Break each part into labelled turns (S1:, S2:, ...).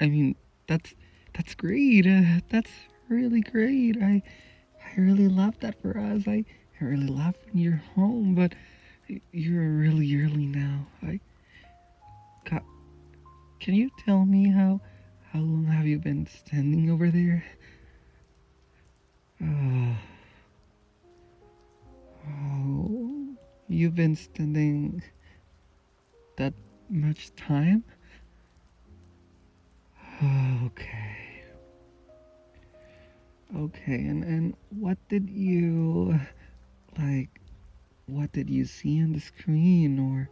S1: I mean, that's great. That's really great. I really love that for us. I really love when you're home, but you're really early now. Ca- can you tell me how long have you been standing over there? Oh, oh, you've been standing that much time? Okay. Okay, and what did you like what did you see on the screen? Or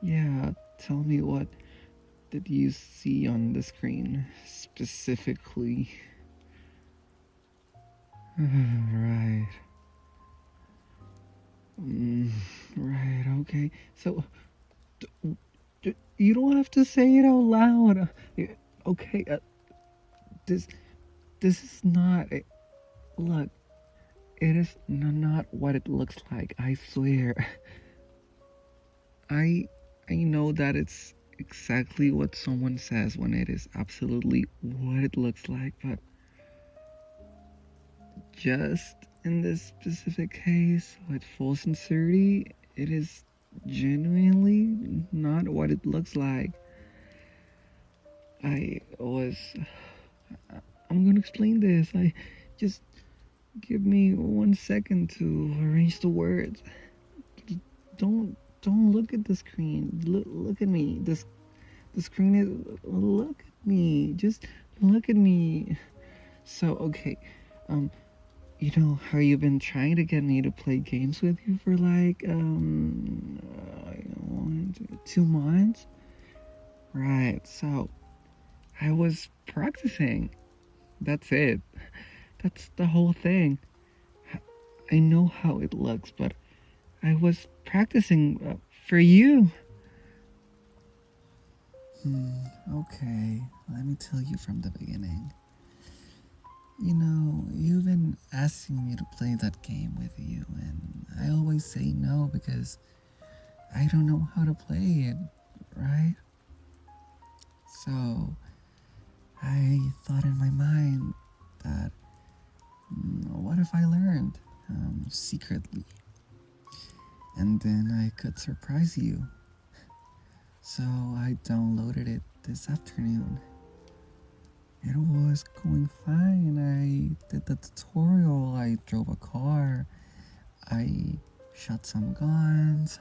S1: yeah, tell me, what did you see on the screen specifically? Right. Right, okay. So you don't have to say it out loud. Okay, this this is not look, it is not what it looks like, I swear. I I know that it's exactly what someone says when it is absolutely what it looks like, but just in this specific case, with full sincerity, it is genuinely not what it looks like. I was. I'm gonna explain this. I just give me 1 second to arrange the words. Don't look at the screen. Look at me. The screen is. Look at me. Just look at me. So okay, um, you know how you've been trying to get me to play games with you for like 2 months, right? So I was practicing. That's it. That's the whole thing. I know how it looks, but I was practicing for you. Okay, let me tell you from the beginning. You know, you've been asking me to play that game with you, and I always say no because I don't know how to play it, right? So, I thought in my mind that, what if I learned secretly? And then I could surprise you. So, I downloaded it this afternoon. It was going fine. I did the tutorial, I drove a car, I shot some guns,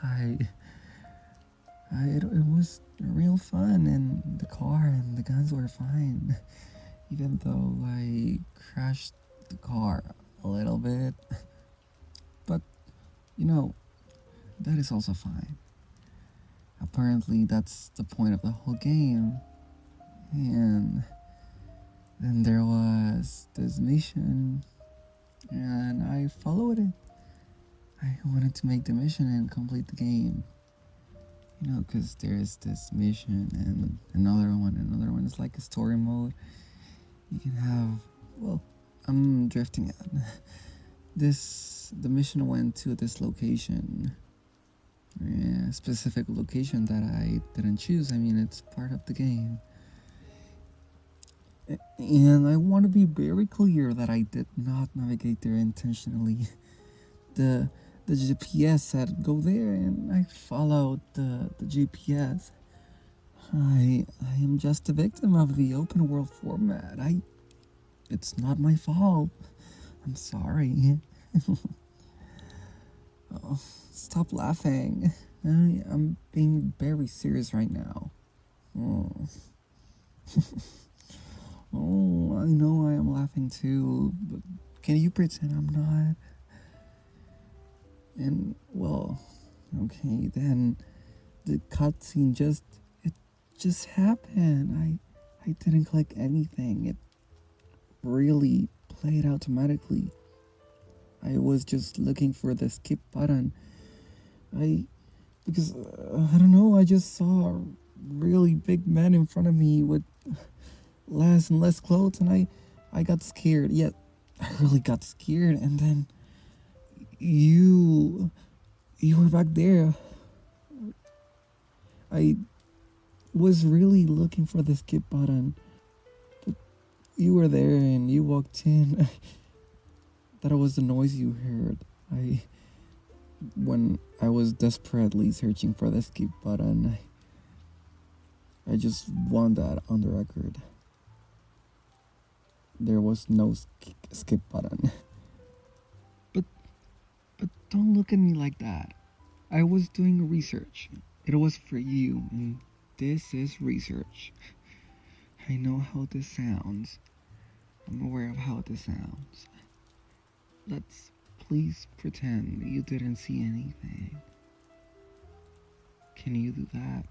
S1: it was real fun in the car, and the guns were fine. Even though I crashed the car a little bit. But, you know, that is also fine. Apparently, that's the point of the whole game. And then there was this mission, and I followed it. I wanted to make the mission and complete the game. You know, because there's this mission and another one. Another one is like a story mode. You can have, well, I'm drifting out. The mission went to this location, a specific location that I didn't choose. I mean, it's part of the game. And I want to be very clear that I did not navigate there intentionally. The GPS said go there, and I followed the GPS. I am just a victim of the open world format. It's not my fault. I'm sorry. Oh, stop laughing. I'm being very serious right now. Oh. Oh, I know I am laughing too, but can you pretend I'm not? And, well, okay, then the cutscene just happened. I didn't click anything. It really played automatically. I was just looking for the skip button. Because I don't know, I just saw a really big man in front of me with less and less clothes, and I got scared. Yeah, I really got scared, and then you were back there. I was really looking for the skip button. But you were there and you walked in. That was the noise you heard. When I was desperately searching for the skip button, I just want that on the record. There was no skip button. But don't look at me like that. I was doing research. It was for you, and this is research. I know how this sounds. I'm aware of how this sounds. Let's please pretend you didn't see anything. Can you do that?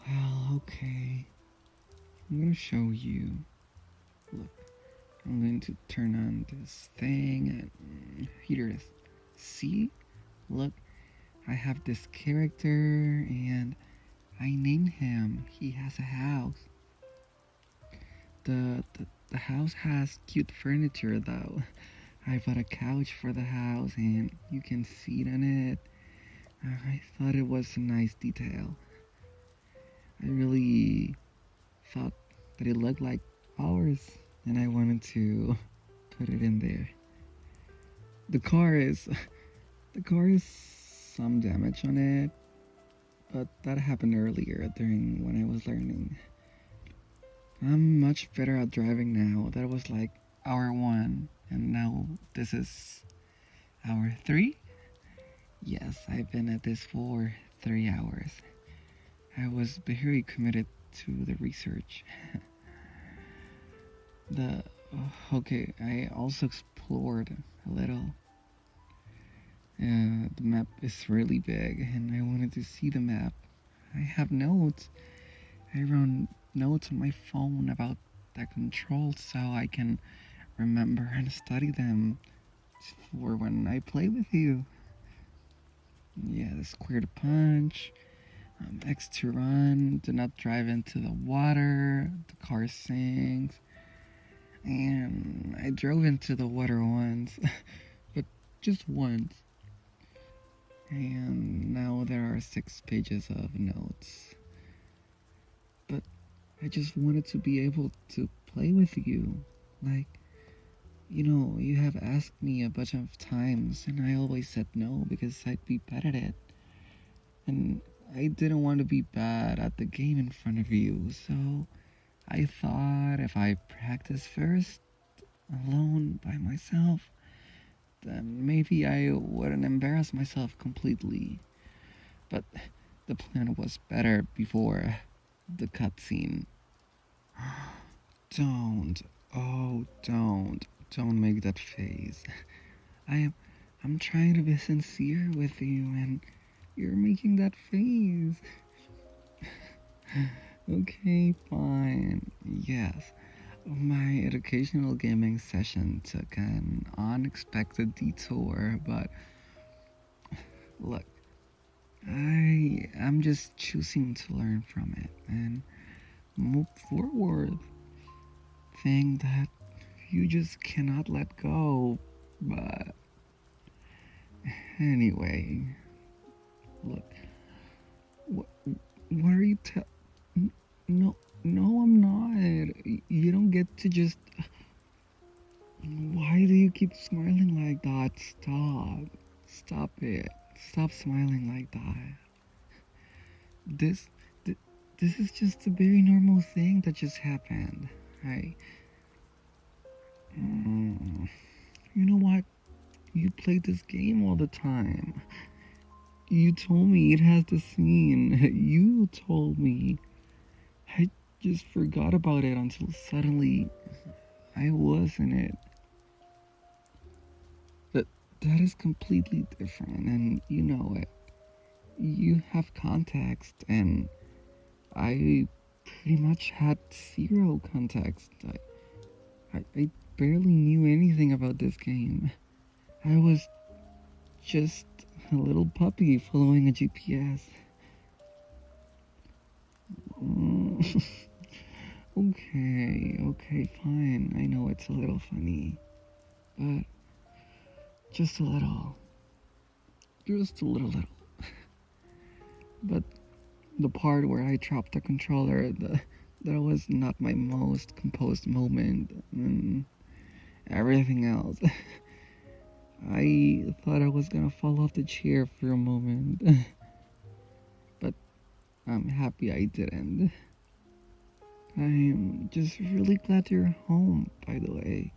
S1: Well, okay. I'm gonna show you. Look, I'm going to turn on this thing and here it is. See? Look, I have this character and I named him. He has a house. The house has cute furniture though. I bought a couch for the house and you can sit on it. I thought it was a nice detail. I really thought that it looked like ours and I wanted to put it in there. The car is some damage on it, but that happened earlier during when I was learning. I'm much better at driving now. That was like hour 1 and now this is hour 3. Yes, I've been at this for 3 hours. I was very committed to the research. Okay, I also explored a little. The map is really big and I wanted to see the map. I have notes. I wrote notes on my phone about the controls so I can remember and study them for when I play with you. Yeah, the square to punch, X to run, do not drive into the water, the car sinks, and I drove into the water once, but just once. And now there are 6 pages of notes. But I just wanted to be able to play with you. Like, you know, you have asked me a bunch of times and I always said no because I'd be bad at it. And I didn't want to be bad at the game in front of you, so I thought if I practice first, alone by myself, then maybe I wouldn't embarrass myself completely. But the plan was better before the cutscene. Don't make that face. I'm trying to be sincere with you and you're making that face. Okay, fine. Yes. My educational gaming session took an unexpected detour, but look, I'm just choosing to learn from it and move forward. Thing that you just cannot let go, but anyway, look, what are you No, I'm not. You don't get to just... Why do you keep smiling like that? Stop it. Stop smiling like that. This is just a very normal thing that just happened. You know what? You play this game all the time. You told me it has the scene. You told me. I just forgot about it until suddenly I was in it. That is completely different and you know it. You have context and I pretty much had 0 context. I barely knew anything about this game. I was just a little puppy following a GPS. Okay, fine. I know it's a little funny, but just a little. just a little. But the part where I dropped the controller, that was not my most composed moment. And everything else, I thought I was gonna fall off the chair for a moment. But I'm happy I didn't. I'm just really glad you're home, by the way.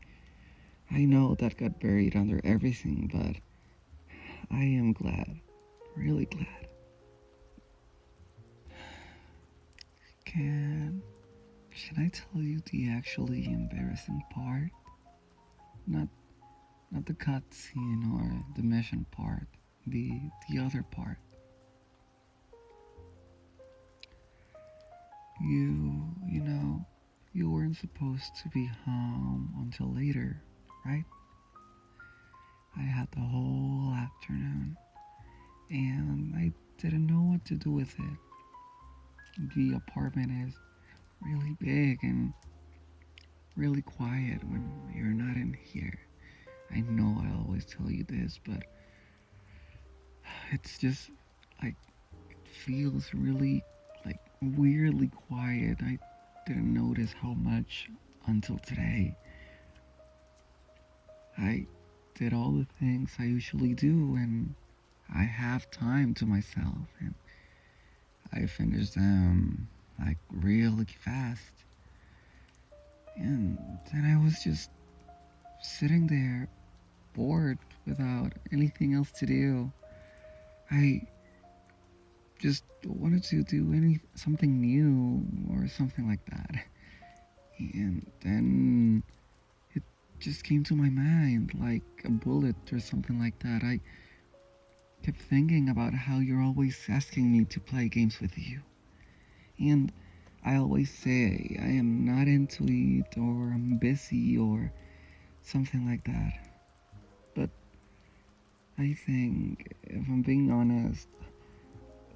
S1: I know that got buried under everything, but I am glad. Really glad. Should I tell you the actually embarrassing part? Not not the cutscene or the mission part. The other part. You know, you weren't supposed to be home until later, right? I had the whole afternoon and I didn't know what to do with it. The apartment is really big and really quiet when you're not in here. I know I always tell you this, but it's just like it feels really like weirdly quiet. I didn't notice how much until today. I did all the things I usually do and I have time to myself and I finished them like really fast. And then I was just sitting there bored without anything else to do. I just wanted to do something new or something like that. And then it just came to my mind like a bullet or something like that. I kept thinking about how you're always asking me to play games with you. And I always say I am not into it or I'm busy or something like that. But I think, if I'm being honest,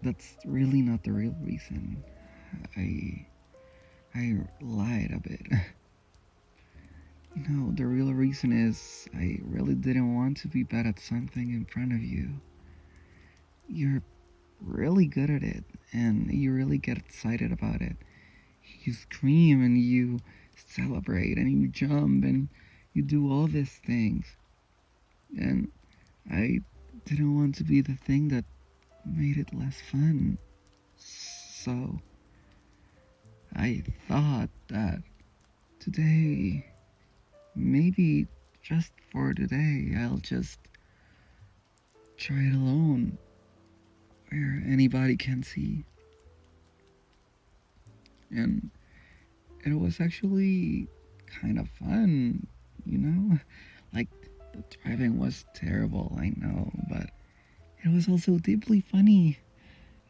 S1: that's really not the real reason. I lied a bit. The real reason is I really didn't want to be bad at something in front of you. You're really good at it, and you really get excited about it. You scream and you celebrate and you jump and you do all these things. And I didn't want to be the thing that made it less fun. So I thought that today, maybe just for today, I'll just try it alone where anybody can see. And it was actually kind of fun, Like, the driving was terrible, I know, but it was also deeply funny.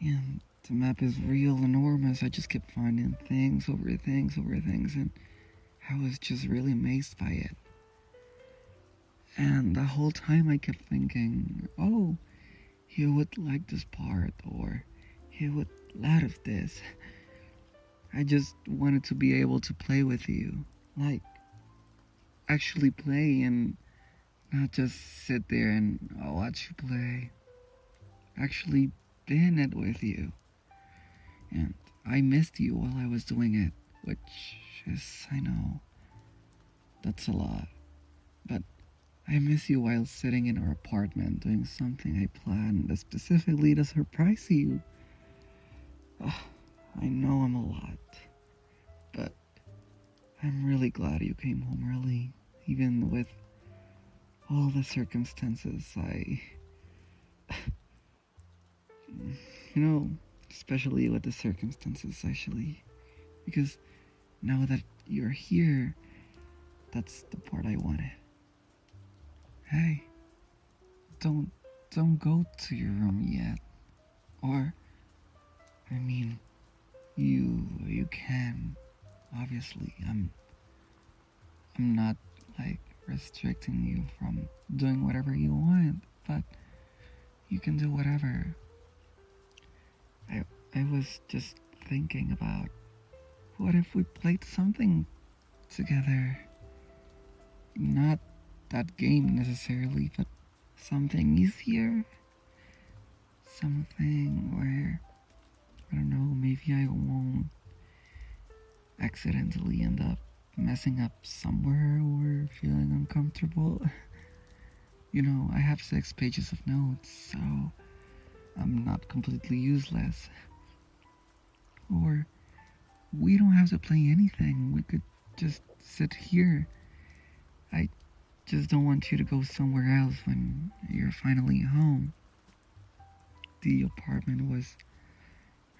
S1: And the map is real enormous. I just kept finding things over things over things, and I was just really amazed by it. And the whole time I kept thinking, oh, he would like this part, or he would love this. I just wanted to be able to play with you. Like, actually play and not just sit there and watch you play. Actually be in it with you. And I missed you while I was doing it, which is, I know, that's a lot. But I miss you while sitting in our apartment doing something I planned specifically to surprise you. I know I'm a lot, but I'm really glad you came home early, even with all the circumstances. Especially with the circumstances, actually, because now that you're here, that's the part I wanted. Hey, don't go to your room yet. Or, I mean, you can. Obviously, I'm not like restricting you from doing whatever you want, but you can do whatever. I was just thinking about, what if we played something together? Not that game necessarily, but something easier. something where, I don't know, maybe I won't accidentally end up messing up somewhere or feeling uncomfortable. You know, I have 6 pages of notes, so I'm not completely useless. Or we don't have to play anything, we could just sit here. I just don't want you to go somewhere else when you're finally home. The apartment was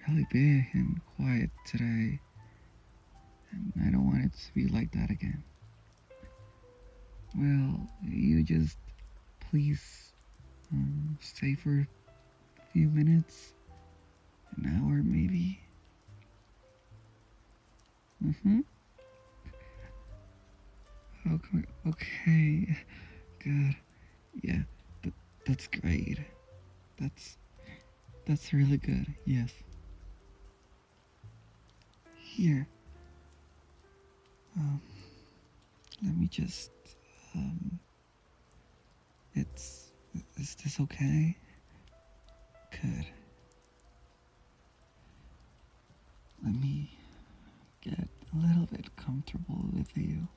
S1: really big and quiet today, and I don't want it to be like that again. Well, you just please stay for a few minutes, an hour maybe. Okay, good. Yeah, that's great. That's really good. Yes. Here. Let me just. Is this okay? Good. Let me get a little bit comfortable with you.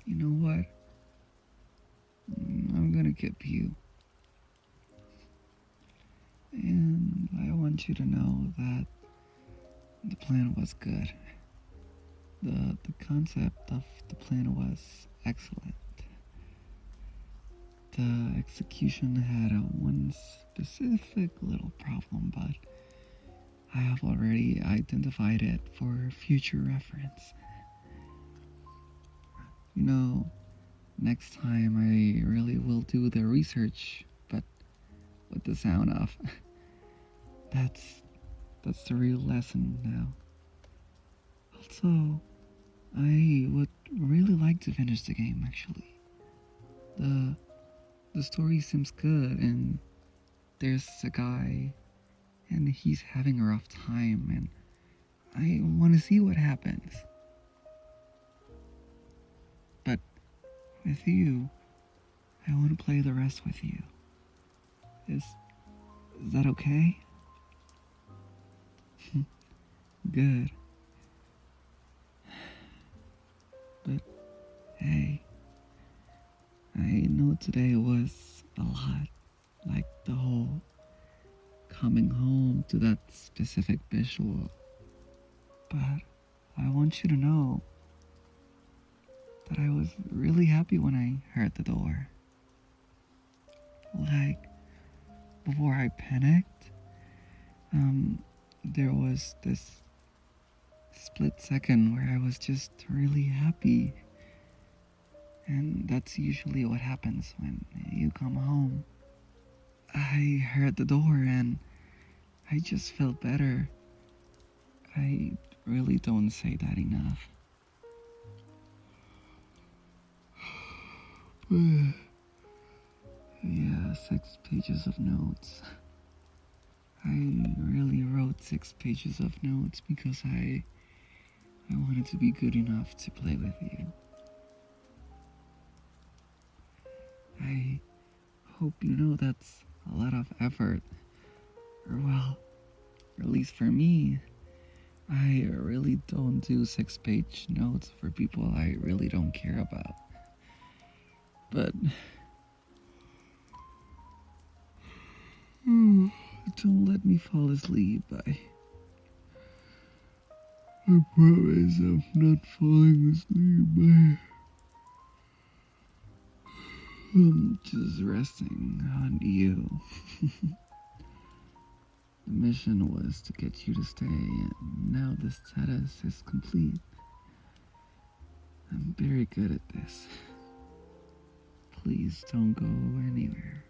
S1: You know what? I'm gonna give you. And I want you to know that the plan was good. The concept of the plan was excellent. The execution had one specific little problem, but I have already identified it for future reference. You know, next time I really will do the research, but with the sound off. That's the real lesson now. Also, I would really like to finish the game, actually. The story seems good, and there's a guy, and he's having a rough time, and I want to see what happens. But with you, I want to play the rest with you. Is that okay? Good. But hey, I know today was a lot, like the whole coming home to that specific visual. But I want you to know that I was really happy when I heard the door. Like, before I panicked, there was this split second where I was just really happy. And that's usually what happens when you come home. I heard the door and I just felt better. I really don't say that enough. Yeah, 6 pages of notes. I really wrote 6 pages of notes because I wanted to be good enough to play with you. I hope you know that's a lot of effort. Or well, at least for me, I really don't do 6-page notes for people I really don't care about. But don't let me fall asleep. I promise I'm not falling asleep. I'm just resting on you. The mission was to get you to stay, and now the status is complete. I'm very good at this. Please don't go anywhere.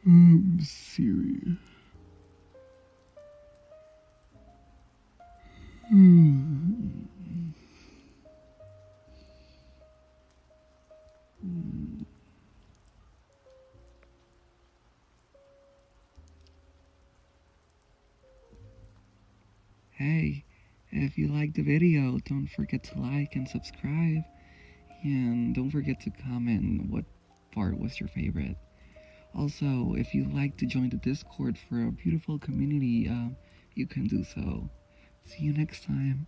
S1: I'm serious. Hey, If you liked the video, don't forget to like and subscribe. And don't forget to comment what part was your favorite. Also, if you'd like to join the Discord for a beautiful community, you can do so. See you next time.